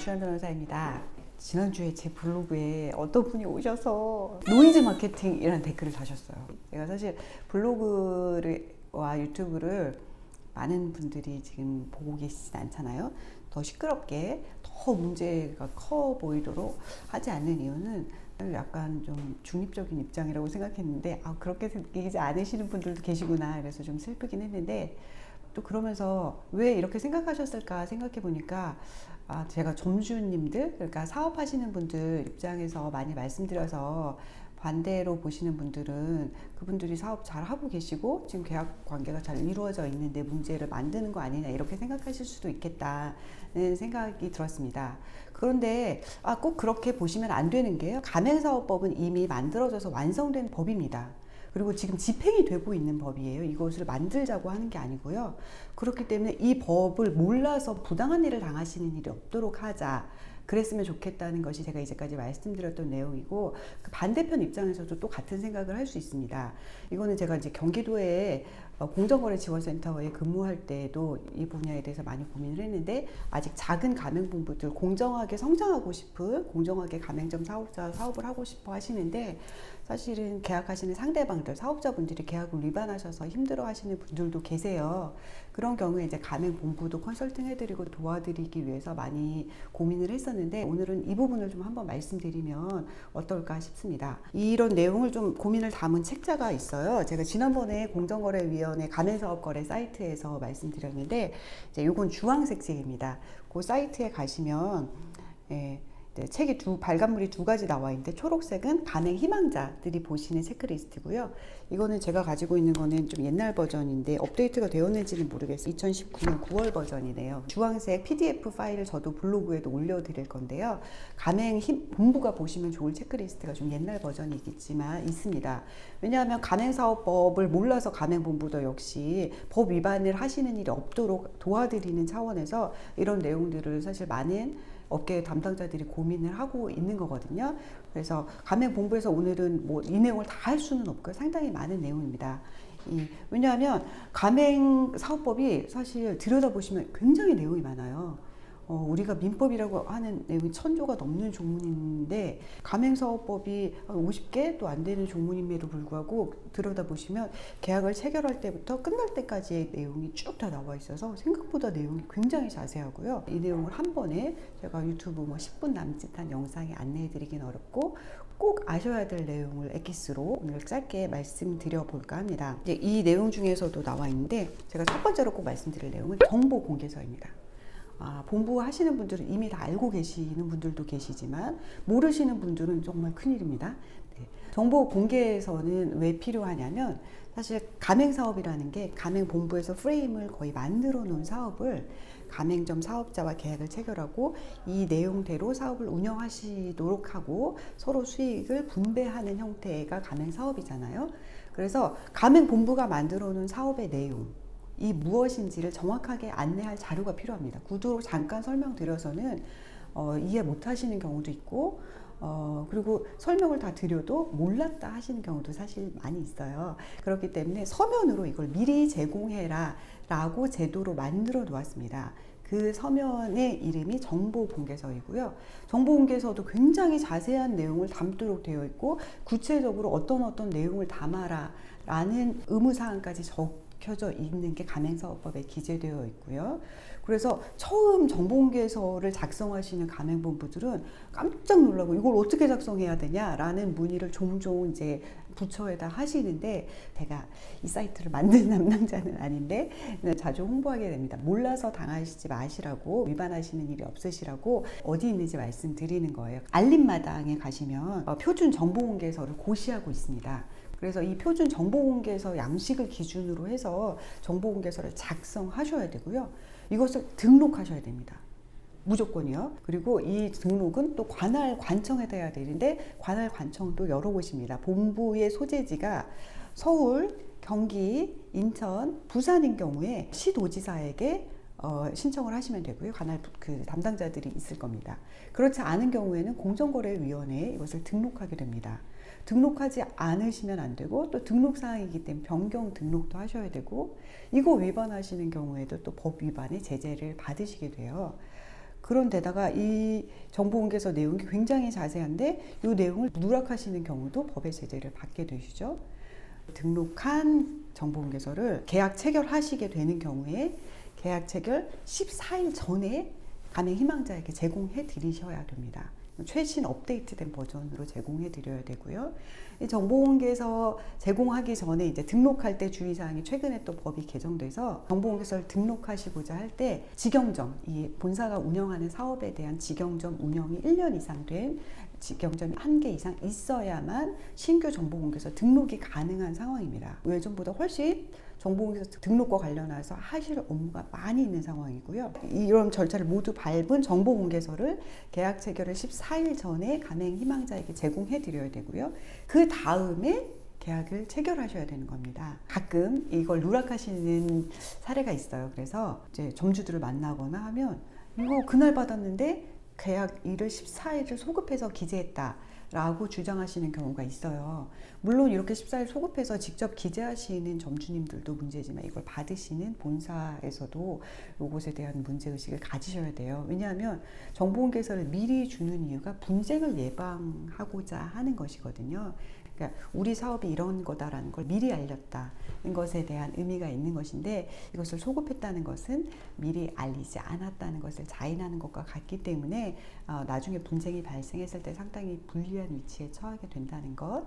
유치원 변호사입니다. 지난주에 제 블로그에 어떤 분이 오셔서 노이즈 마케팅이라는 댓글을 다셨어요. 제가 사실 블로그와 유튜브를 많은 분들이 지금 보고 계시진 않잖아요. 더 시끄럽게 더 문제가 커 보이도록 하지 않는 이유는 약간 좀 중립적인 입장이라고 생각했는데 그렇게 느끼지 않으시는 분들도 계시구나. 그래서 좀 슬프긴 했는데 또 그러면서 왜 이렇게 생각하셨을까 생각해 보니까 제가 점주님들, 그러니까 사업하시는 분들 입장에서 많이 말씀드려서 반대로 보시는 분들은 그분들이 사업 잘 하고 계시고 지금 계약 관계가 잘 이루어져 있는데 문제를 만드는 거 아니냐 이렇게 생각하실 수도 있겠다는 생각이 들었습니다. 그런데 꼭 그렇게 보시면 안 되는 게요. 가맹사업법은 이미 만들어져서 완성된 법입니다. 그리고 지금 집행이 되고 있는 법이에요. 이것을 만들자고 하는 게 아니고요. 그렇기 때문에 이 법을 몰라서 부당한 일을 당하시는 일이 없도록 하자. 그랬으면 좋겠다는 것이 제가 이제까지 말씀드렸던 내용이고, 그 반대편 입장에서도 또 같은 생각을 할 수 있습니다. 이거는 제가 이제 경기도에 공정거래지원센터에 근무할 때도 이 분야에 대해서 많이 고민을 했는데, 아직 작은 가맹본부들 공정하게 성장하고 싶은, 공정하게 가맹점 사업자 사업을 하고 싶어 하시는데, 사실은 계약하시는 상대방들, 사업자분들이 계약을 위반하셔서 힘들어 하시는 분들도 계세요. 그런 경우에 이제 가맹본부도 컨설팅 해드리고 도와드리기 위해서 많이 고민을 했었는데, 오늘은 이 부분을 좀 한번 말씀드리면 어떨까 싶습니다. 이런 내용을 좀 고민을 담은 책자가 있어요. 제가 지난번에 공정거래위원회 가맹사업거래 사이트에서 말씀드렸는데, 이제 이건 주황색 책입니다. 그 사이트에 가시면 책이 발간물이 두 가지 나와 있는데, 초록색은 가맹 희망자들이 보시는 체크리스트고요. 이거는 제가 가지고 있는 거는 좀 옛날 버전인데 업데이트가 되었는지는 모르겠어요. 2019년 9월 버전이네요. 주황색 PDF 파일을 저도 블로그에도 올려드릴 건데요. 가맹 본부가 보시면 좋을 체크리스트가 좀 옛날 버전이 있겠지만 있습니다. 왜냐하면 가맹사업법을 몰라서 가맹본부도 역시 법 위반을 하시는 일이 없도록 도와드리는 차원에서 이런 내용들을 사실 많은 업계 담당자들이 고민을 하고 있는 거거든요. 그래서 가맹본부에서 오늘은 뭐 이 내용을 다 할 수는 없고요. 상당히 많은 내용입니다. 왜냐하면 가맹사업법이 사실 들여다보시면 굉장히 내용이 많아요. 우리가 민법이라고 하는 내용이 1000조가 넘는 조문인데, 가맹사업법이 50개도 안 되는 조문임에도 불구하고 들여다보시면 계약을 체결할 때부터 끝날 때까지의 내용이 쭉 다 나와 있어서 생각보다 내용이 굉장히 자세하고요. 이 내용을 한 번에 제가 유튜브 10분 남짓한 영상에 안내해 드리긴 어렵고, 꼭 아셔야 될 내용을 엑기스로 오늘 짧게 말씀드려 볼까 합니다. 이제 이 내용 중에서도 나와 있는데, 제가 첫 번째로 꼭 말씀드릴 내용은 정보 공개서입니다. 본부 하시는 분들은 이미 다 알고 계시는 분들도 계시지만 모르시는 분들은 정말 큰일입니다. 정보 공개서는 왜 필요하냐면, 사실 가맹사업이라는 게 가맹본부에서 프레임을 거의 만들어 놓은 사업을 가맹점 사업자와 계약을 체결하고 이 내용대로 사업을 운영하시도록 하고 서로 수익을 분배하는 형태가 가맹사업이잖아요. 그래서 가맹본부가 만들어 놓은 사업의 내용, 이 무엇인지를 정확하게 안내할 자료가 필요합니다. 구두로 잠깐 설명드려서는 이해 못 하시는 경우도 있고, 그리고 설명을 다 드려도 몰랐다 하시는 경우도 사실 많이 있어요. 그렇기 때문에 서면으로 이걸 미리 제공해라 라고 제도로 만들어 놓았습니다. 그 서면의 이름이 정보공개서이고요. 정보공개서도 굉장히 자세한 내용을 담도록 되어 있고, 구체적으로 어떤 내용을 담아라 라는 의무사항까지 적혀져 있는 게 가맹사업법에 기재되어 있고요. 그래서 처음 정보공개서를 작성하시는 가맹본부들은 깜짝 놀라고 이걸 어떻게 작성해야 되냐라는 문의를 종종 이제 부처에다 하시는데, 제가 이 사이트를 만든 담당자는 아닌데 자주 홍보하게 됩니다. 몰라서 당하시지 마시라고, 위반하시는 일이 없으시라고 어디 있는지 말씀드리는 거예요. 알림마당에 가시면 표준 정보공개서를 고시하고 있습니다. 그래서 이 표준 정보공개서 양식을 기준으로 해서 정보공개서를 작성하셔야 되고요. 이것을 등록하셔야 됩니다. 무조건이요. 그리고 이 등록은 또 관할 관청에다 해야 되는데, 관할 관청도 여러 곳입니다. 본부의 소재지가 서울, 경기, 인천, 부산인 경우에 시도지사에게 신청을 하시면 되고요. 관할 그 담당자들이 있을 겁니다. 그렇지 않은 경우에는 공정거래위원회에 이것을 등록하게 됩니다. 등록하지 않으시면 안 되고, 또 등록사항이기 때문에 변경 등록도 하셔야 되고, 이거 위반하시는 경우에도 또 법 위반의 제재를 받으시게 돼요. 그런데다가 이 정보공개서 내용이 굉장히 자세한데 이 내용을 누락하시는 경우도 법의 제재를 받게 되시죠. 등록한 정보공개서를 계약 체결하시게 되는 경우에 계약 체결 14일 전에 가맹 희망자에게 제공해 드리셔야 됩니다. 최신 업데이트된 버전으로 제공해 드려야 되고요. 이 정보공개서 제공하기 전에 이제 등록할 때 주의사항이 최근에 또 법이 개정돼서 정보공개서를 등록하시고자 할 때 직영점, 이 본사가 운영하는 사업에 대한 직영점 운영이 1년 이상 된 직영점이 1개 이상 있어야만 신규 정보공개서 등록이 가능한 상황입니다. 예전보다 훨씬 정보공개서 등록과 관련해서 하실 업무가 많이 있는 상황이고요. 이런 절차를 모두 밟은 정보공개서를 계약 체결을 14일 전에 가맹 희망자에게 제공해 드려야 되고요. 그 다음에 계약을 체결하셔야 되는 겁니다. 가끔 이걸 누락하시는 사례가 있어요. 그래서 이제 점주들을 만나거나 하면 이거 그날 받았는데 계약일을 14일을 소급해서 기재했다 라고 주장하시는 경우가 있어요. 물론 이렇게 14일 소급해서 직접 기재하시는 점주님들도 문제지만 이걸 받으시는 본사에서도 이것에 대한 문제의식을 가지셔야 돼요. 왜냐하면 정보공개서를 미리 주는 이유가 분쟁을 예방하고자 하는 것이거든요. 그러니까 우리 사업이 이런 거다라는 걸 미리 알렸다는 것에 대한 의미가 있는 것인데 이것을 소급했다는 것은 미리 알리지 않았다는 것을 자인하는 것과 같기 때문에 나중에 분쟁이 발생했을 때 상당히 불리한 위치에 처하게 된다는 것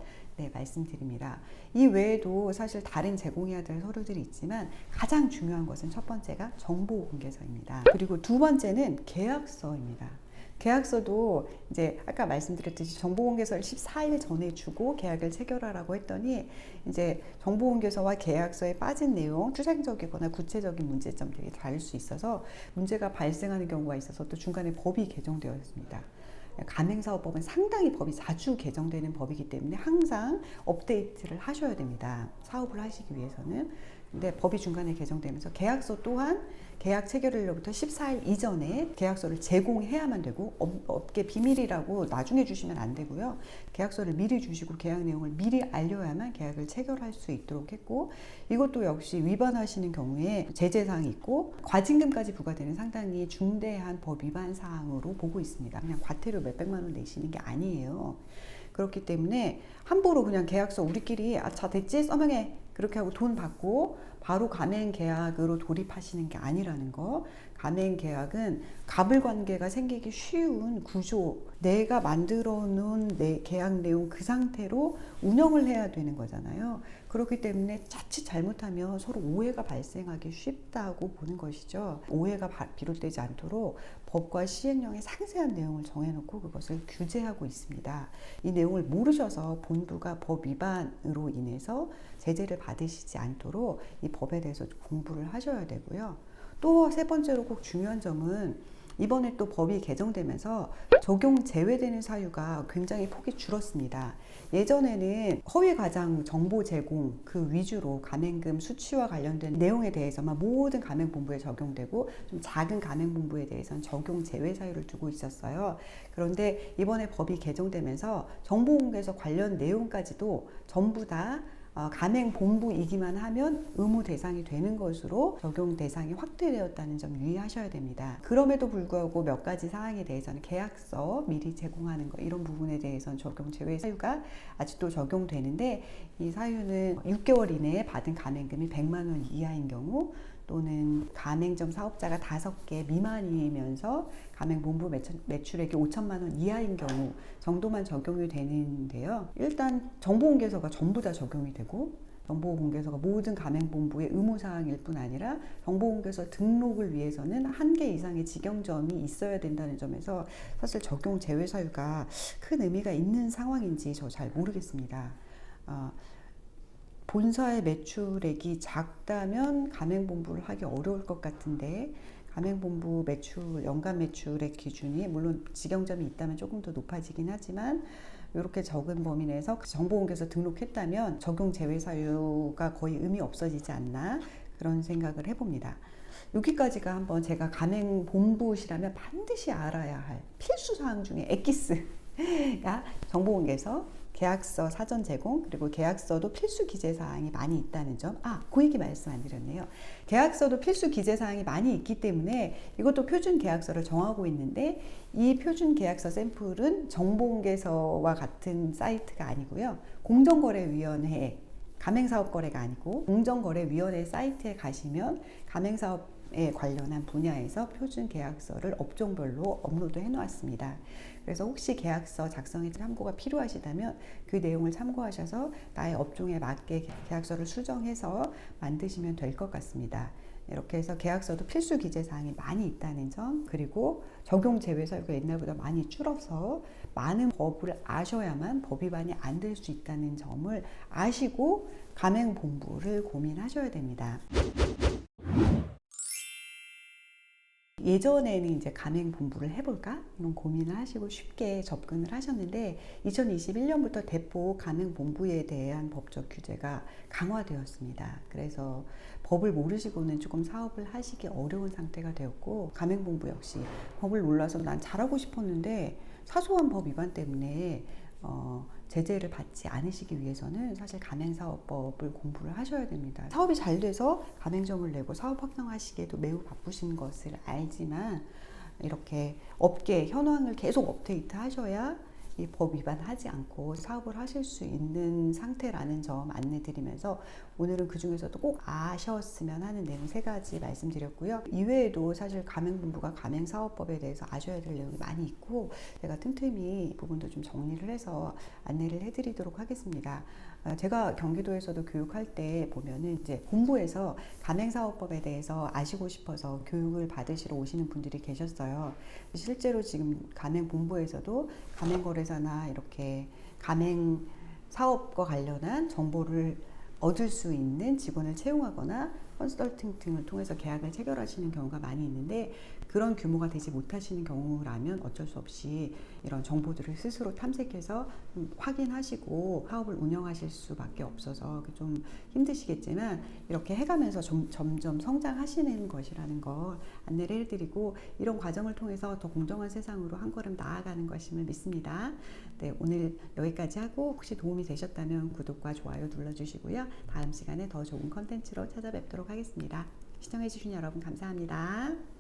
말씀드립니다. 이 외에도 사실 다른 제공해야 될 서류들이 있지만 가장 중요한 것은 첫 번째가 정보공개서입니다. 그리고 두 번째는 계약서입니다. 계약서도 이제 아까 말씀드렸듯이 정보공개서를 14일 전에 주고 계약을 체결하라고 했더니 이제 정보공개서와 계약서에 빠진 내용, 추상적이거나 구체적인 문제점들이 다를 수 있어서 문제가 발생하는 경우가 있어서 또 중간에 법이 개정되어 있습니다. 가맹사업법은 상당히 법이 자주 개정되는 법이기 때문에 항상 업데이트를 하셔야 됩니다. 사업을 하시기 위해서는. 근데 법이 중간에 개정되면서 계약서 또한 계약 체결일로부터 14일 이전에 계약서를 제공해야만 되고 업계 비밀이라고 나중에 주시면 안 되고요. 계약서를 미리 주시고 계약 내용을 미리 알려야만 계약을 체결할 수 있도록 했고 이것도 역시 위반하시는 경우에 제재사항이 있고 과징금까지 부과되는 상당히 중대한 법 위반 사항으로 보고 있습니다. 그냥 과태료 몇백만 원 내시는 게 아니에요. 그렇기 때문에 함부로 그냥 계약서 우리끼리 자 됐지 서명해 그렇게 하고 돈 받고 바로 가맹 계약으로 돌입하시는 게 아니라는 거. 가맹 계약은 갑을 관계가 생기기 쉬운 구조, 내가 만들어 놓은 내 계약 내용 그 상태로 운영을 해야 되는 거잖아요. 그렇기 때문에 자칫 잘못하면 서로 오해가 발생하기 쉽다고 보는 것이죠. 오해가 비롯되지 않도록 법과 시행령의 상세한 내용을 정해놓고 그것을 규제하고 있습니다. 이 내용을 모르셔서 본부가 법 위반으로 인해서 제재를 받으시지 않도록 이 법에 대해서 공부를 하셔야 되고요. 또 세 번째로 꼭 중요한 점은 이번에 또 법이 개정되면서 적용 제외되는 사유가 굉장히 폭이 줄었습니다. 예전에는 허위 과장 정보 제공 그 위주로 가맹금 수취와 관련된 내용에 대해서만 모든 가맹본부에 적용되고 좀 작은 가맹본부에 대해서는 적용 제외 사유를 두고 있었어요. 그런데 이번에 법이 개정되면서 정보공개서 관련 내용까지도 전부 다 가맹본부이기만 하면 의무 대상이 되는 것으로 적용 대상이 확대되었다는 점 유의하셔야 됩니다. 그럼에도 불구하고 몇 가지 사항에 대해서는 계약서 미리 제공하는 것 이런 부분에 대해서는 적용 제외 사유가 아직도 적용되는데 이 사유는 6개월 이내에 받은 가맹금이 100만 원 이하인 경우 또는 가맹점 사업자가 5개 미만이면서 가맹본부 매출액이 5천만 원 이하인 경우 정도만 적용이 되는데요. 일단 정보공개서가 전부 다 적용이 되고 정보공개서가 모든 가맹본부의 의무사항일 뿐 아니라 정보공개서 등록을 위해서는 1개 이상의 직영점이 있어야 된다는 점에서 사실 적용 제외 사유가 큰 의미가 있는 상황인지 저 잘 모르겠습니다. 본사의 매출액이 작다면 가맹본부를 하기 어려울 것 같은데 가맹본부 매출, 연간 매출액 기준이 물론 직영점이 있다면 조금 더 높아지긴 하지만 이렇게 적은 범위 내에서 정보공개서 등록했다면 적용 제외 사유가 거의 의미 없어지지 않나 그런 생각을 해봅니다. 여기까지가 한번 제가 가맹본부시라면 반드시 알아야 할 필수 사항 중에 엑기스가 정보공개서 계약서 사전 제공, 그리고 계약서도 필수 기재사항이 많이 있다는 점. 그 얘기 말씀 안 드렸네요. 계약서도 필수 기재사항이 많이 있기 때문에 이것도 표준 계약서를 정하고 있는데, 이 표준 계약서 샘플은 정보공개서와 같은 사이트가 아니고요. 공정거래위원회, 가맹사업거래가 아니고 공정거래위원회 사이트에 가시면 가맹사업에 관련한 분야에서 표준 계약서를 업종별로 업로드해 놓았습니다. 그래서 혹시 계약서 작성에 참고가 필요하시다면 그 내용을 참고하셔서 나의 업종에 맞게 계약서를 수정해서 만드시면 될 것 같습니다. 이렇게 해서 계약서도 필수 기재사항이 많이 있다는 점, 그리고 적용 제외 사유가 옛날보다 많이 줄어서 많은 법을 아셔야만 법 위반이 안 될 수 있다는 점을 아시고 가맹본부를 고민하셔야 됩니다. 예전에는 이제 가맹본부를 해볼까? 이런 고민을 하시고 쉽게 접근을 하셨는데 2021년부터 대폭 가맹본부에 대한 법적 규제가 강화되었습니다. 그래서 법을 모르시고는 조금 사업을 하시기 어려운 상태가 되었고, 가맹본부 역시 법을 몰라서 난 잘하고 싶었는데 사소한 법 위반 때문에 제재를 받지 않으시기 위해서는 사실 가맹사업법을 공부를 하셔야 됩니다. 사업이 잘 돼서 가맹점을 내고 사업 확장하시기에도 매우 바쁘신 것을 알지만, 이렇게 업계 현황을 계속 업데이트 하셔야 이 법 위반하지 않고 사업을 하실 수 있는 상태라는 점 안내드리면서, 오늘은 그 중에서도 꼭 아셨으면 하는 내용 3가지 말씀드렸고요. 이외에도 사실 가맹본부가 가맹사업법에 대해서 아셔야 될 내용이 많이 있고, 제가 틈틈이 이 부분도 좀 정리를 해서 안내를 해드리도록 하겠습니다. 제가 경기도에서도 교육할 때 보면은 이제 본부에서 가맹사업법에 대해서 아시고 싶어서 교육을 받으시러 오시는 분들이 계셨어요. 실제로 지금 가맹본부에서도 가맹거래사나 이렇게 가맹사업과 관련한 정보를 얻을 수 있는 직원을 채용하거나 컨설팅 등을 통해서 계약을 체결하시는 경우가 많이 있는데, 그런 규모가 되지 못하시는 경우라면 어쩔 수 없이 이런 정보들을 스스로 탐색해서 확인하시고 사업을 운영하실 수밖에 없어서 좀 힘드시겠지만, 이렇게 해가면서 점점 성장하시는 것이라는 걸 안내를 해드리고, 이런 과정을 통해서 더 공정한 세상으로 한 걸음 나아가는 것임을 믿습니다. 네, 오늘 여기까지 하고 혹시 도움이 되셨다면 구독과 좋아요 눌러주시고요. 다음 시간에 더 좋은 컨텐츠로 찾아뵙도록 하겠습니다. 시청해주신 여러분 감사합니다.